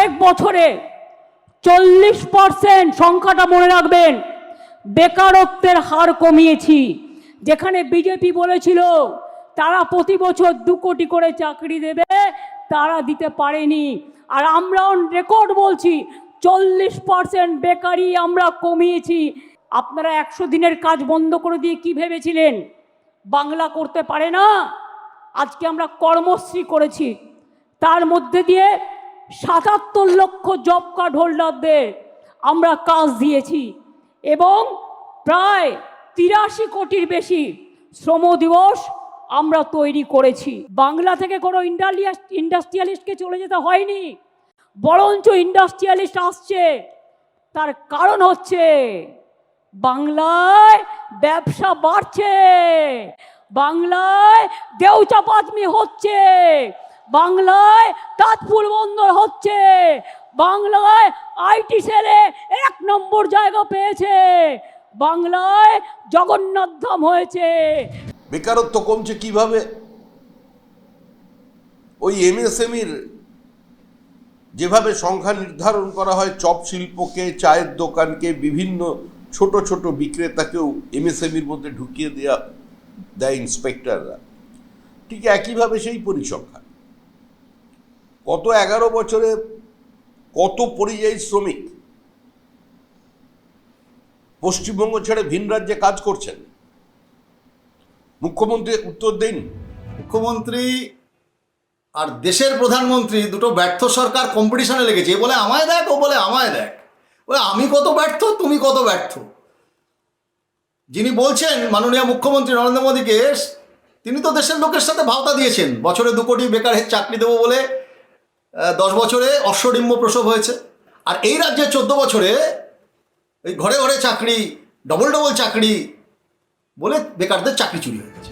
কয়েক বছরে 40% সংখ্যাটা মনে রাখবেন, বেকারত্বের হার কমিয়েছি। যেখানে বিজেপি বলেছিল তারা প্রতি বছর 2 কোটি করে চাকরি দেবে, তারা দিতে পারেনি। আর আমরা অন রেকর্ড বলছি 40% বেকারি আমরা কমিয়েছি। আপনারা 100 দিনের কাজ বন্ধ করে দিয়ে কি ভেবেছিলেন বাংলা করতে পারে না? আজকে আমরা কর্মশ্রী করেছি, তার মধ্যে দিয়ে 77 লক্ষ জব কার্ড হোল্ডারদের আমরা কাজ দিয়েছি এবং প্রায় 83 কোটির বেশি শ্রম দিবস আমরা তৈরি করেছি। বাংলা থেকে কোনো ইন্ডাস্ট্রিয়ালিস্টকে চলে যেতে হয়নি, বরঞ্চ ইন্ডাস্ট্রিয়ালিস্ট আসছে। তার কারণ হচ্ছে বাংলায় ব্যবসা বাড়ছে, বাংলায় দেউচা পাঁচমি হচ্ছে, বাংলায় তাজপুর বন্দর হচ্ছে, বাংলায় আইটি সেলে 1 নম্বর জায়গা পেয়েছে, বাংলায় জগন্নাথ ধাম হয়েছে। বেকারত্ব কমছে কিভাবে? ওই এমএসএমইর যেভাবে সংখ্যা নির্ধারণ করা হয়, চপ শিল্পকে, চায়ের দোকানকে, বিভিন্ন ছোট ছোট বিক্রেতাকেও এমএসএমইর মধ্যে ঢুকিয়ে দেয় ইন্সপেক্টররা, ঠিক একইভাবে সেই পরিসংখ্যান। গত 11 বছরে কত পরিযায়ী শ্রমিক পশ্চিমবঙ্গ ছেড়ে ভিন রাজ্যে কাজ করছেন? মুখ্যমন্ত্রী উত্তর দিন। মুখ্যমন্ত্রী আর দেশের প্রধানমন্ত্রী দুটো ব্যর্থ সরকার কম্পিটিশনে লেগেছে। এ বলে আমায় দেখ, ও বলে আমায় দেখ, বলে আমি কত ব্যর্থ, তুমি কত ব্যর্থ। যিনি বলছেন মাননীয় মুখ্যমন্ত্রী নরেন্দ্র মোদীকে, তিনি তো দেশের লোকের সাথে ভাওতা দিয়েছেন বছরে 2 কোটি বেকারের চাকরি দেবো বলে। 10 বছরে অশ্বডিম্ব প্রসব হয়েছে। আর এই রাজ্যে 14 বছরে এই ঘরে ঘরে চাকরি, ডবল চাকরি বলে বেকারদের চাকরি চুরি হয়ে গেছে।